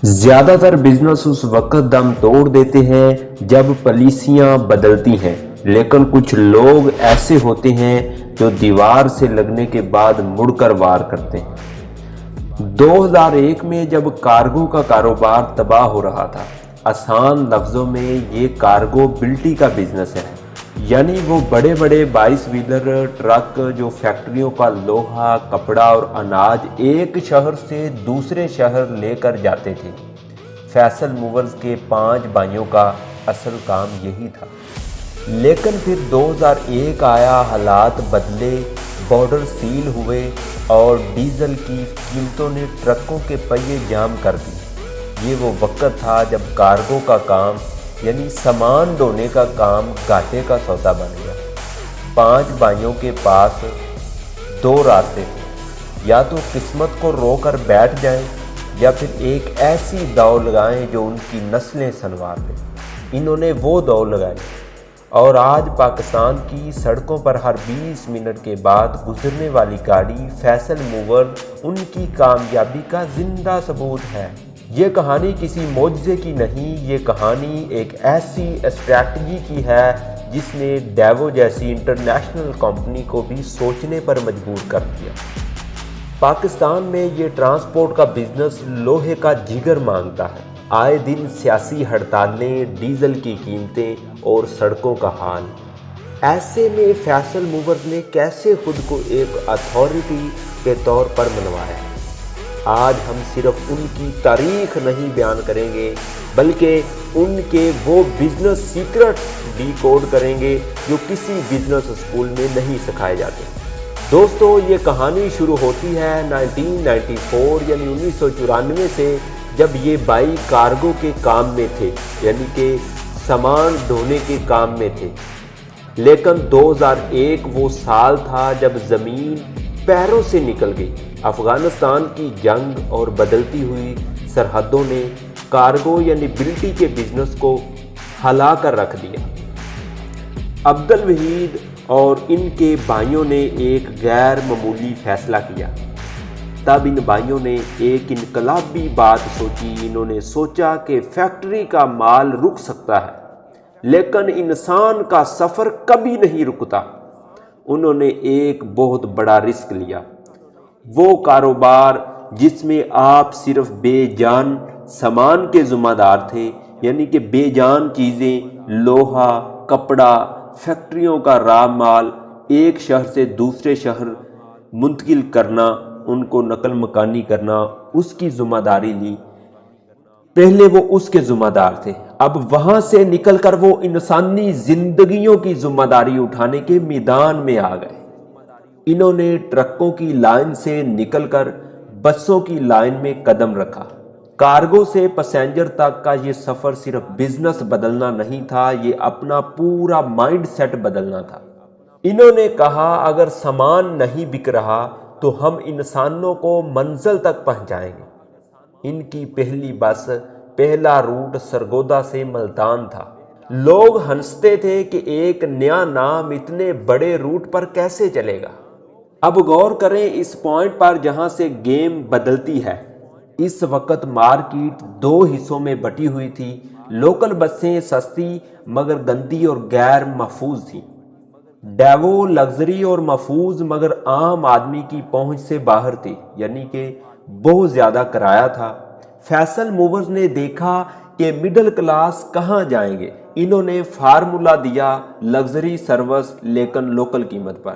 زیادہ تر بزنس اس وقت دم توڑ دیتے ہیں جب پالیسیاں بدلتی ہیں، لیکن کچھ لوگ ایسے ہوتے ہیں جو دیوار سے لگنے کے بعد مڑ کر وار کرتے ہیں۔ 2001 میں جب کارگو کا کاروبار تباہ ہو رہا تھا، آسان لفظوں میں یہ کارگو بلٹی کا بزنس ہے، یعنی وہ بڑے بڑے 22 ویلر ٹرک جو فیکٹریوں کا لوہا، کپڑا اور اناج ایک شہر سے دوسرے شہر لے کر جاتے تھے۔ فیصل موورز کے 5 بھائیوں کا اصل کام یہی تھا، لیکن پھر 2001 آیا، حالات بدلے، بارڈر سیل ہوئے اور ڈیزل کی قیمتوں نے ٹرکوں کے پہیے جام کر دیے۔ یہ وہ وقت تھا جب کارگو کا کام یعنی سامان ڈھونے کا کام گھاٹے کا سودا بن گیا۔ 5 بھائیوں کے پاس 2 راستے تھے، یا تو قسمت کو رو کر بیٹھ جائیں یا پھر ایک ایسی دوڑ لگائیں جو ان کی نسلیں سنوار دے۔ انہوں نے وہ دوڑ لگائی، اور آج پاکستان کی سڑکوں پر ہر 20 منٹ کے بعد گزرنے والی گاڑی فیصل موور ان کی کامیابی کا زندہ ثبوت ہے۔ یہ کہانی کسی معجزے کی نہیں، یہ کہانی ایک ایسی اسٹریٹجی کی ہے جس نے ڈیوو جیسی انٹرنیشنل کمپنی کو بھی سوچنے پر مجبور کر دیا۔ پاکستان میں یہ ٹرانسپورٹ کا بزنس لوہے کا جگر مانگتا ہے۔ آئے دن سیاسی ہڑتالیں، ڈیزل کی قیمتیں اور سڑکوں کا حال۔ ایسے میں فیصل موورز نے کیسے خود کو ایک اتھارٹی کے طور پر منوایا؟ آج ہم صرف ان کی تاریخ نہیں بیان کریں گے، بلکہ ان کے وہ بزنس سیکرٹ ڈی کوڈ کریں گے جو کسی بزنس اسکول میں نہیں سکھائے جاتے۔ دوستو، یہ کہانی شروع ہوتی ہے 1994 یعنی 1994 سے، جب یہ بھائی کارگو کے کام میں تھے، یعنی کہ سامان ڈھونے کے کام میں تھے۔ لیکن 2001 وہ سال تھا جب زمین پیروں سے نکل گئی۔ افغانستان کی جنگ اور بدلتی ہوئی سرحدوں نے کارگو یعنی بلٹی کے بزنس کو ہلا کر رکھ دیا۔ عبدالوحید اور ان کے بھائیوں نے ایک غیر معمولی فیصلہ کیا۔ تب ان بھائیوں نے ایک انقلابی بات سوچی۔ انہوں نے سوچا کہ فیکٹری کا مال رک سکتا ہے، لیکن انسان کا سفر کبھی نہیں رکتا۔ انہوں نے ایک بہت بڑا رسک لیا، وہ کاروبار جس میں آپ صرف بے جان سامان کے ذمہ دار تھے، یعنی کہ بے جان چیزیں، لوہا، کپڑا، فیکٹریوں کا راہ مال ایک شہر سے دوسرے شہر منتقل کرنا، ان کو نقل مکانی کرنا، اس کی ذمہ داری لی۔ پہلے وہ اس کے ذمہ دار تھے، اب وہاں سے نکل کر وہ انسانی زندگیوں کی ذمہ داری اٹھانے کے میدان میں آ گئے۔ انہوں نے ٹرکوں کی لائن سے نکل کر بسوں کی لائن میں قدم رکھا۔ کارگو سے پیسنجر تک کا یہ سفر صرف بزنس بدلنا نہیں تھا، یہ اپنا پورا مائنڈ سیٹ بدلنا تھا۔ انہوں نے کہا، اگر سامان نہیں بک رہا تو ہم انسانوں کو منزل تک پہنچائیں گے۔ ان کی پہلی بس، پہلا روٹ سرگودا سے ملتان تھا۔ لوگ ہنستے تھے کہ ایک نیا نام اتنے بڑے روٹ پر کیسے چلے گا۔ اب غور کریں اس پوائنٹ پر جہاں سے گیم بدلتی ہے۔ اس وقت مارکیٹ 2 حصوں میں بٹی ہوئی تھی۔ لوکل بسیں سستی مگر گندی اور غیر محفوظ تھیں۔ ڈیوو لگژری اور محفوظ مگر عام آدمی کی پہنچ سے باہر تھی، یعنی کہ بہت زیادہ کرایہ تھا۔ فیصل موورز نے دیکھا کہ مڈل کلاس کہاں جائیں گے۔ انہوں نے فارمولا دیا، لگژری سروس لیکن لوکل قیمت پر۔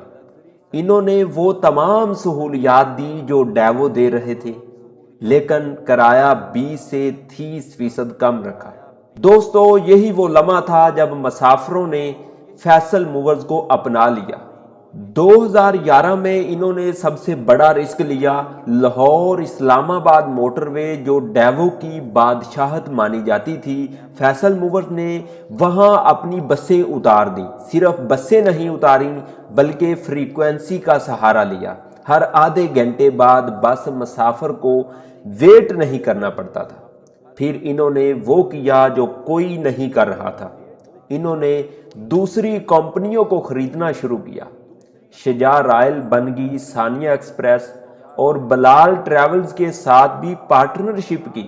انہوں نے وہ تمام سہولیات دی جو ڈیوو دے رہے تھے، لیکن کرایہ 20 سے 30% کم رکھا۔ دوستو، یہی وہ لمحہ تھا جب مسافروں نے فیصل موورز کو اپنا لیا۔ 2011 میں انہوں نے سب سے بڑا رسک لیا۔ لاہور اسلام آباد موٹر وے جو ڈیوو کی بادشاہت مانی جاتی تھی، فیصل موورز نے وہاں اپنی بسیں اتار دیں۔ صرف بسیں نہیں اتاریں بلکہ فریکوینسی کا سہارا لیا۔ ہر آدھے گھنٹے بعد بس مسافر کو ویٹ نہیں کرنا پڑتا تھا۔ پھر انہوں نے وہ کیا جو کوئی نہیں کر رہا تھا، انہوں نے دوسری کمپنیوں کو خریدنا شروع کیا۔ شجاع رائل بن گئی، ثانیہ ایکسپریس اور بلال ٹریولز کے ساتھ بھی پارٹنرشپ کی۔